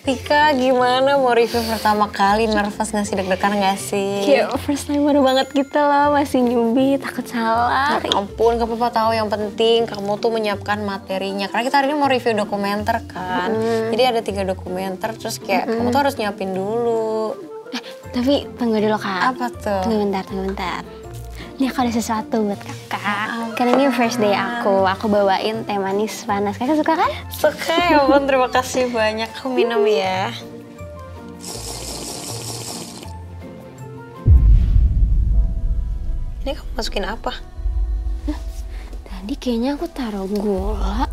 Tika, gimana mau review pertama kali? Nervous gak sih? Deg-degan gak sih? Kayak first time baru banget gitu loh, masih newbie, takut salah. Ya ampun, gak apa-apa, tahu yang penting kamu tuh menyiapkan materinya. Karena kita hari ini mau review dokumenter kan. Jadi ada 3 dokumenter, terus kayak kamu tuh harus nyiapin dulu. Tapi tunggu dulu Kak. Apa tuh? Tunggu bentar. Nih aku ada sesuatu buat kakak. Karena ini first day aku bawain teh manis panas. Kakak suka kan? Suka ya ampun, terima kasih banyak. Aku minum ya. Ini kamu masukin apa? Tadi kayaknya aku taruh gula.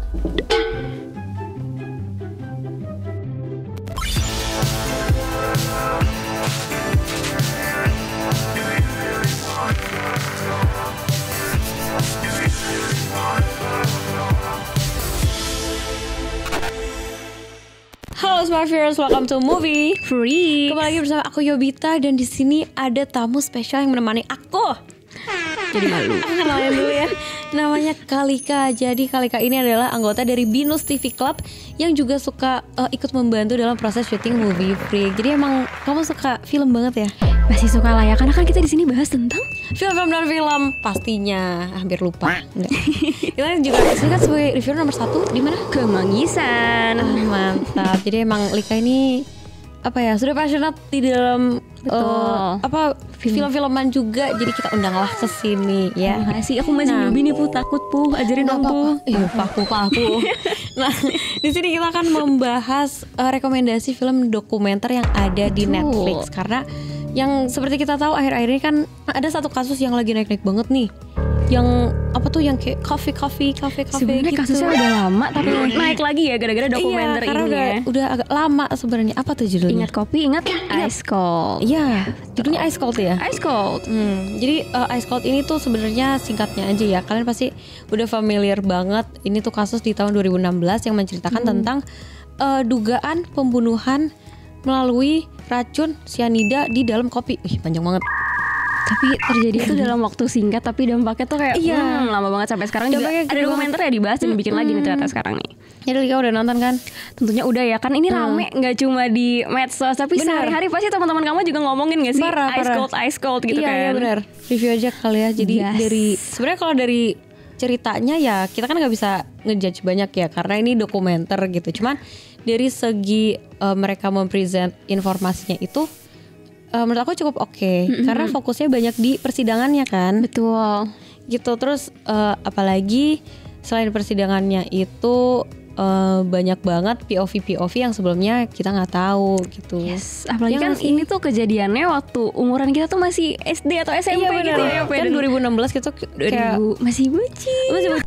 Halo Smart Viewers, welcome to Movie Free. Kembali lagi bersama aku Yobita dan di sini ada tamu spesial yang menemani aku. Jadi malu. Aku kenalin dulu ya. Namanya Kalika. Jadi Kalika ini adalah anggota dari Binus TV Club yang juga suka ikut membantu dalam proses syuting Movie Free. Jadi emang kamu suka film banget ya? Masih suka lah ya, karena kan kita di sini bahas tentang Film-film dan film pastinya. Hampir lupa. Enggak. Kita juga sini kan sebagai reviewer nomor 1 di mana? Kemangisan. Mantap. Jadi emang Lika ini apa ya, sudah passionate di dalam film-filman juga, jadi kita undanglah ke sini ya. Makasih, aku masih newbie nih, takut ajarin dong Iya, paku. Nah, di sini kita akan membahas rekomendasi film dokumenter yang ada di Netflix, karena yang seperti kita tahu akhir-akhir ini kan ada satu kasus yang lagi naik-naik banget nih. Yang apa tuh, yang kayak cafe sebenarnya gitu. Kasusnya udah lama tapi naik lagi ya gara-gara dokumenter karena ini ya. Udah agak lama sebenarnya. Apa tuh judulnya? Ingat kopi, ingat Ice Cold. Iya, judulnya Ice Cold ya. Ice Cold. Jadi Ice Cold ini tuh sebenarnya singkatnya aja ya. Kalian pasti udah familiar banget. Ini tuh kasus di tahun 2016 yang menceritakan tentang dugaan pembunuhan melalui racun sianida di dalam kopi. Panjang banget. Tapi terjadi itu dalam waktu singkat, tapi dampaknya tuh kayak lama banget sampai sekarang juga. Ada dokumenter ya dibahas dan dibikin lagi nih ternyata sekarang nih. Jadi Lika udah nonton kan? Tentunya udah ya, kan ini rame nggak cuma di medsos, tapi sehari-hari pasti teman-teman kamu juga ngomongin nggak sih? Ice cold gitu kan? Iya benar. Review aja kali ya. Jadi dari sebenarnya kalau dari ceritanya ya kita kan nggak bisa ngejudge banyak ya karena ini dokumenter gitu. Cuman dari segi mereka mempresent informasinya itu menurut aku cukup oke. Karena fokusnya banyak di persidangannya kan. Betul. Gitu. Terus apalagi selain persidangannya itu banyak banget POV yang sebelumnya kita nggak tahu gitu. Yes, apalagi kan ini tuh kejadiannya waktu umuran kita tuh masih SD atau SMP gitu ya. Kan 2016 gitu kayak masih bocil.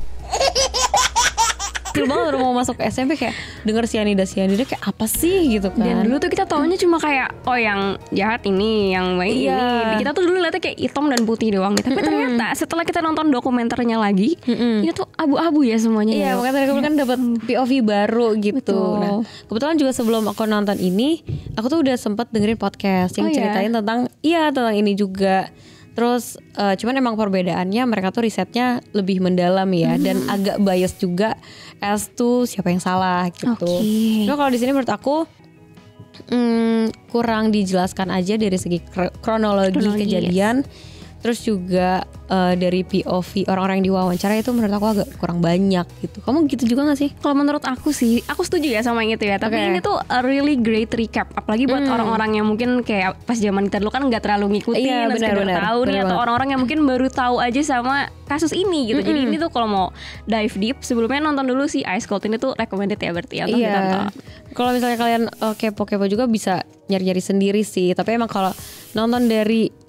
Kecil banget udah mau masuk ke SMP kayak denger sianida kayak apa sih gitu kan. Dan dulu tuh kita taunya cuma kayak yang jahat ini, yang baik ini. Kita tuh dulu lihatnya kayak hitam dan putih doang. Tapi ternyata setelah kita nonton dokumenternya lagi, ini tuh abu-abu ya semuanya. Iya, makanya aku kan dapat POV baru gitu. Betul. Nah, kebetulan juga sebelum aku nonton ini, aku tuh udah sempat dengerin podcast yang ceritain tentang ini juga. Terus cuman emang perbedaannya mereka tuh risetnya lebih mendalam ya dan agak bias juga as to siapa yang salah gitu. Cuma kalau di sini menurut aku kurang dijelaskan aja dari segi kronologi kejadian. Terus juga dari POV orang-orang yang diwawancara itu menurut aku agak kurang banyak gitu. Kamu gitu juga gak sih? Kalau menurut aku sih, aku setuju ya sama yang itu ya. Tapi ini tuh a really great recap. Apalagi buat orang-orang yang mungkin kayak pas zaman kita dulu kan gak terlalu ngikutin, sekedar tahu nih, atau orang-orang yang mungkin baru tahu aja sama kasus ini gitu. Jadi ini tuh kalau mau dive deep, sebelumnya nonton dulu sih Ice Cold ini tuh recommended ya berarti ya untuk ditonton. Kalau misalnya kalian kepo-kepo juga bisa nyari-nyari sendiri sih. Tapi emang kalau nonton dari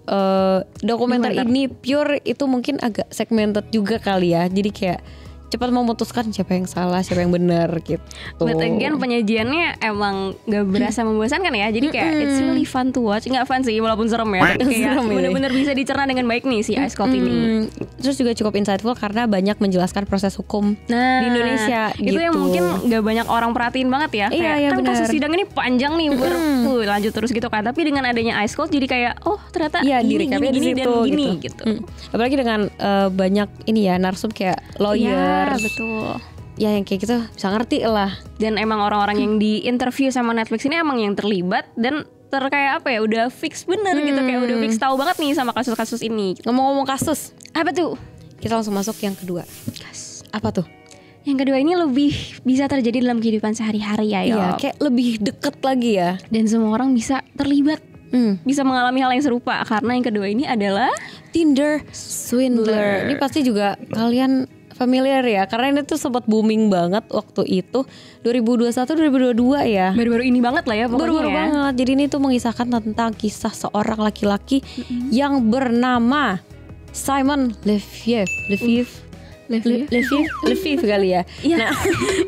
dokumenter ini pure itu mungkin agak segmented juga kali ya. Jadi kayak cepat memutuskan siapa yang salah, siapa yang benar gitu. But again penyajiannya emang gak berasa membosankan ya. Jadi kayak it's really fun to watch. Gak fun sih walaupun serem ya. Kayak bener-bener bisa dicerna dengan baik nih si Ice Cold ini. Terus juga cukup insightful karena banyak menjelaskan proses hukum di Indonesia itu gitu. yang mungkin gak banyak orang perhatiin banget ya. Iya, kan bener. kasus sidang ini panjang nih lanjut terus gitu kan. Tapi dengan adanya Ice Cold jadi kayak ternyata gini dan gini gitu. Apalagi dengan banyak ini ya narsum kayak lawyer. Betul. ya yang kayak gitu bisa ngerti lah. Dan emang orang-orang yang di interview sama Netflix ini emang yang terlibat dan kayak apa ya, udah fix bener gitu, kayak udah fix tahu banget nih sama kasus-kasus ini. Ngomong-ngomong kasus, apa tuh? Kita langsung masuk yang kedua. Apa tuh? Yang kedua ini lebih bisa terjadi dalam kehidupan sehari-hari ya. Iya, kayak lebih deket lagi ya. Dan semua orang bisa terlibat, bisa mengalami hal yang serupa. Karena yang kedua ini adalah Tinder swindler. Ini pasti juga kalian familiar ya, karena ini tuh sempat booming banget waktu itu 2021-2022 ya. Baru-baru ini banget lah ya pokoknya. Baru-baru banget. Jadi ini tuh mengisahkan tentang kisah seorang laki-laki yang bernama Simon Leviev kali ya. Nah,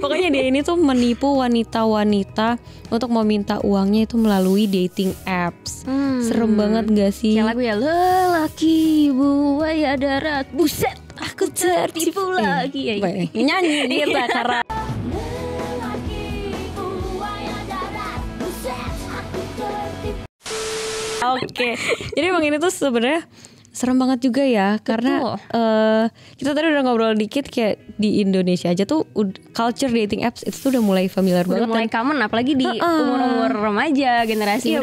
pokoknya dia ini tuh menipu wanita-wanita untuk meminta uangnya itu melalui dating apps. Serem banget gak sih? Kayak lagu ya, lelaki buaya darat, buset, aku tertipu lagi. Nyanyi kita karena Oke, jadi emang ini tuh sebenarnya serem banget juga ya. Karena kita tadi udah ngobrol dikit kayak di Indonesia aja tuh culture dating apps itu tuh udah mulai familiar udah banget, mulai common, apalagi di umur-umur remaja, generasi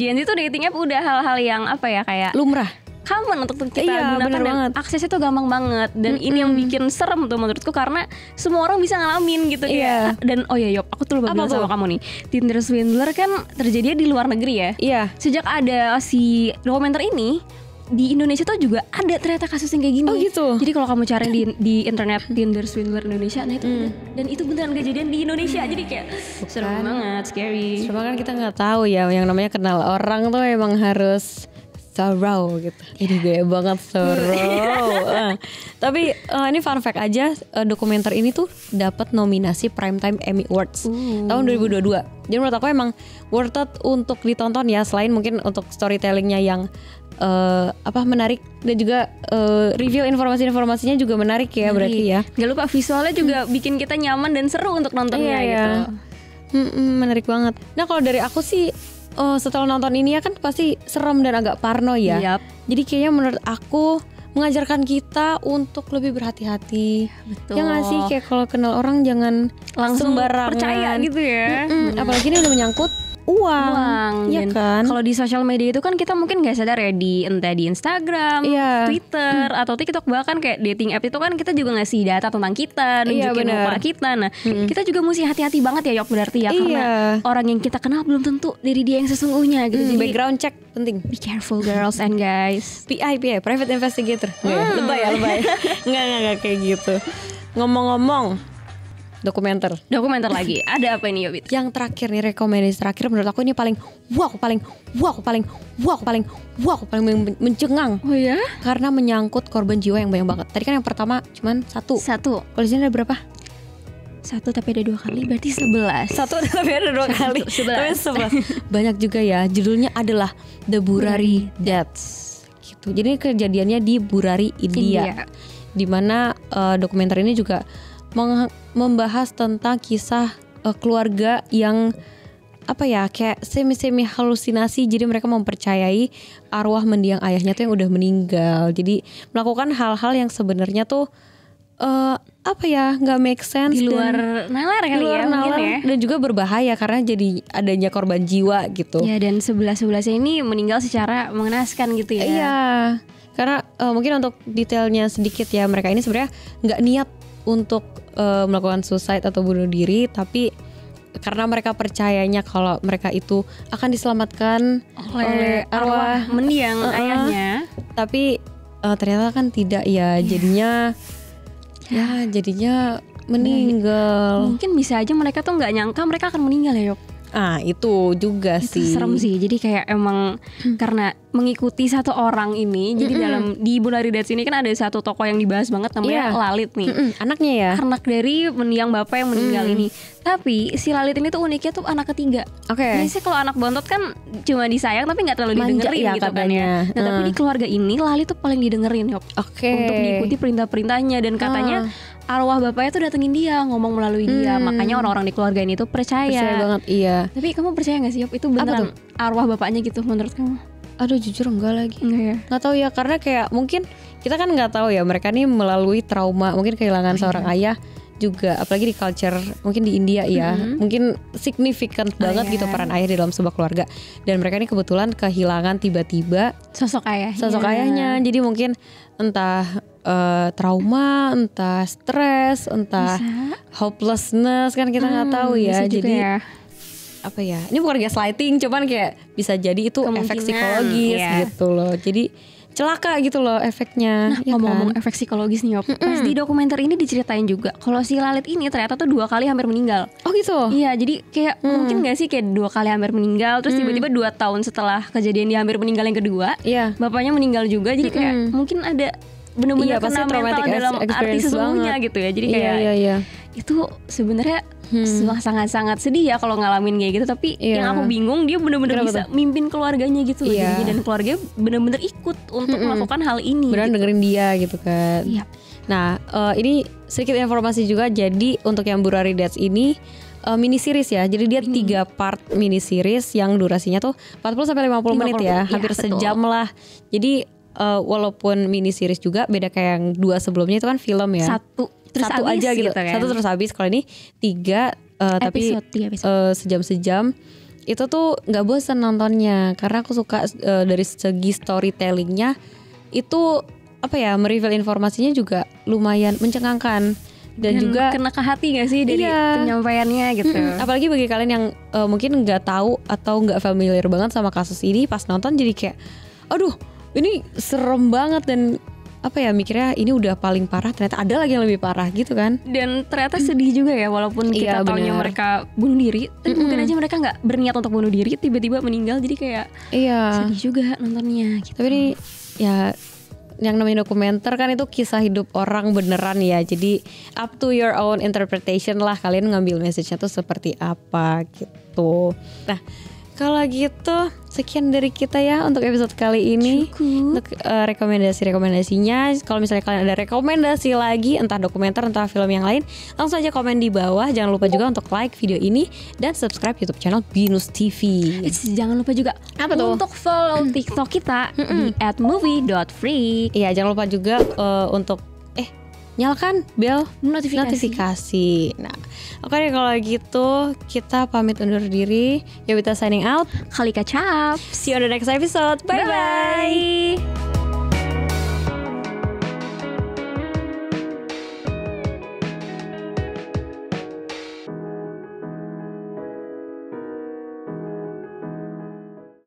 Gen Z tuh dating app udah hal-hal yang apa ya, kayak lumrah, common untuk kita gunakan dan aksesnya tuh gampang banget. Dan ini yang bikin serem tuh menurutku, karena semua orang bisa ngalamin gitu kayak. Dan Yop, aku tuh lupa bilang sama kamu nih, Tinder swindler kan terjadinya di luar negeri ya. Iya. Sejak ada si dokumenter ini, di Indonesia tuh juga ada ternyata kasus yang kayak gini. Oh gitu. Jadi kalau kamu cari di internet Tinder swindler Indonesia, nah itu ada. Dan itu beneran kejadian di Indonesia. Jadi kayak serem banget, scary. Cuma kan kita nggak tahu ya, yang namanya kenal orang tuh emang harus thorough gitu. Ini gaya banget thorough. Tapi ini fun fact aja, dokumenter ini tuh dapat nominasi Primetime Emmy Awards tahun 2022. Jadi menurut aku emang worth it untuk ditonton ya, selain mungkin untuk storytellingnya yang menarik, dan juga review informasinya juga menarik ya. Berarti ya. Gak lupa visualnya juga bikin kita nyaman dan seru untuk nontonnya gitu. Menarik banget. Nah kalau dari aku sih, setelah nonton ini ya kan pasti serem dan agak parno ya. Jadi kayaknya menurut aku mengajarkan kita untuk lebih berhati-hati. Betul. Ya nggak sih, kayak kalau kenal orang jangan langsung sembarangan percaya gitu ya. Apalagi ini udah menyangkut uang. Ya kan. Kalau di sosial media itu kan kita mungkin nggak sadar ya, entah di Instagram, Twitter atau TikTok, bahkan kayak dating app itu kan kita juga ngasih data tentang kita, nunjukin muka kita. Nah kita juga mesti hati-hati banget ya Yok, berarti ya, karena orang yang kita kenal belum tentu dari dia yang sesungguhnya gitu. Jadi background check penting. Be careful girls and guys. PI private investigator. Lebay ya. Nggak kayak gitu. Ngomong-ngomong dokumenter lagi. Ada apa ini Yobit? Yang terakhir nih, rekomendasi terakhir menurut aku ini paling mencengang. Oh ya? Karena menyangkut korban jiwa yang banyak banget. Tadi kan yang pertama cuman satu. Kalau di sini ada berapa? Satu tapi ada 2 kali, berarti 11. Satu tapi ada 2 kali. 11. Banyak juga ya. Judulnya adalah The Burari Deaths gitu. Jadi kejadiannya di Burari, India. Dimana dokumenter ini juga membahas tentang kisah keluarga yang kayak semi halusinasi. Jadi mereka mempercayai arwah mendiang ayahnya tuh yang udah meninggal. Jadi melakukan hal-hal yang sebenarnya tuh nggak make sense, di luar nalar kali ya, mungkin ya, dan juga berbahaya karena jadi adanya korban jiwa gitu. Ya, dan sebelah-sebelahnya ini meninggal secara mengenaskan gitu ya. Iya, karena mungkin untuk detailnya sedikit ya, mereka ini sebenarnya nggak niat untuk melakukan suicide atau bunuh diri, tapi karena mereka percayanya kalau mereka itu akan diselamatkan oleh arwah mendiang ayahnya. Tapi ternyata kan tidak ya, jadinya meninggal. Mungkin bisa aja mereka tuh nggak nyangka mereka akan meninggal ya Yok. Itu juga itu sih serem sih. Jadi kayak emang karena mengikuti satu orang ini. Jadi di Burari Deaths ini kan ada satu tokoh yang dibahas banget, namanya Lalit nih. Anaknya ya, anak dari mendiang bapak yang meninggal ini. Tapi si Lalit ini tuh uniknya tuh anak ketiga. Biasanya kalau anak bontot kan cuma disayang tapi nggak terlalu didengerin ya, gitu kan ya. Nah tapi di keluarga ini Lalit tuh paling didengerin Yok. Untuk diikuti perintah-perintahnya. Dan katanya arwah bapaknya tuh datengin dia, ngomong melalui dia. Makanya orang-orang di keluarga ini tuh percaya banget. Iya. Tapi kamu percaya gak sih Yop, itu beneran arwah bapaknya gitu menurut kamu? Aduh jujur enggak lagi. Enggak ya? Nggak tahu ya, karena kayak mungkin kita kan nggak tahu ya, mereka nih melalui trauma, mungkin kehilangan seorang ayah juga apalagi di culture mungkin di India ya, mungkin significant banget gitu peran ayah di dalam sebuah keluarga. Dan mereka ini kebetulan kehilangan tiba-tiba sosok ayahnya. Jadi mungkin entah trauma, entah stres, entah hopelessness, kan kita nggak tahu ya. Jadi apa ya? Ini bukan gaslighting, cuman kayak bisa jadi itu efek psikologis gitu loh. Jadi celaka gitu loh efeknya. Nah, ngomong-ngomong efek psikologis nih, pas di dokumenter ini diceritain juga kalau si Lalit ini ternyata tuh 2 kali hampir meninggal. Oh gitu? Iya, jadi kayak mungkin gak sih kayak 2 kali hampir meninggal, terus tiba-tiba 2 tahun setelah kejadian dia hampir meninggal yang kedua, bapaknya meninggal juga. Jadi kayak mungkin ada benar-benar kena mental dalam arti sesungguhnya gitu ya. Jadi kayak itu sebenarnya sangat-sangat sedih ya kalau ngalamin kayak gitu. Tapi yang aku bingung, dia benar-benar bisa mimpin keluarganya gitu loh. Dan keluarganya benar-benar ikut untuk melakukan hal ini. Benar gitu. Dengerin dia gitu kan. Nah ini sedikit informasi juga. Jadi untuk yang Burari Deaths ini mini series ya. Jadi dia 3 part mini series yang durasinya tuh 40-50 menit ya. Hampir sejam lah. Jadi walaupun mini series juga beda kayak yang 2 sebelumnya itu kan film ya. Satu aja gitu kan? Satu terus habis. Kalau ini 3 tapi sejam-sejam. Itu tuh nggak bosan nontonnya karena aku suka dari segi storytellingnya itu apa ya, mereveal informasinya juga lumayan mencengangkan dan juga kena ke hati nggak sih dari penyampaiannya gitu. Apalagi bagi kalian yang mungkin nggak tahu atau nggak familiar banget sama kasus ini, pas nonton jadi kayak aduh ini serem banget dan apa ya, mikirnya ini udah paling parah, ternyata ada lagi yang lebih parah gitu kan. Dan ternyata sedih juga ya, walaupun kita taunya mereka bunuh diri, tapi mungkin aja mereka nggak berniat untuk bunuh diri, tiba-tiba meninggal, jadi kayak sedih juga nontonnya gitu. Tapi ini ya yang namanya dokumenter kan itu kisah hidup orang beneran ya, jadi up to your own interpretation lah, kalian ngambil message-nya tuh seperti apa gitu. Nah kalau gitu sekian dari kita ya untuk episode kali ini. Cukup. Untuk rekomendasinya, kalau misalnya kalian ada rekomendasi lagi entah dokumenter entah film yang lain, langsung aja komen di bawah. Jangan lupa juga untuk like video ini dan subscribe YouTube channel Binus TV. Jangan lupa juga untuk follow TikTok kita di @movie.freak. Iya, jangan lupa juga untuk nyalakan bel notifikasi. Nah, oke deh kalau gitu kita pamit undur diri. Yovita signing out. Khalika Cap. See you on the next episode. Bye bye.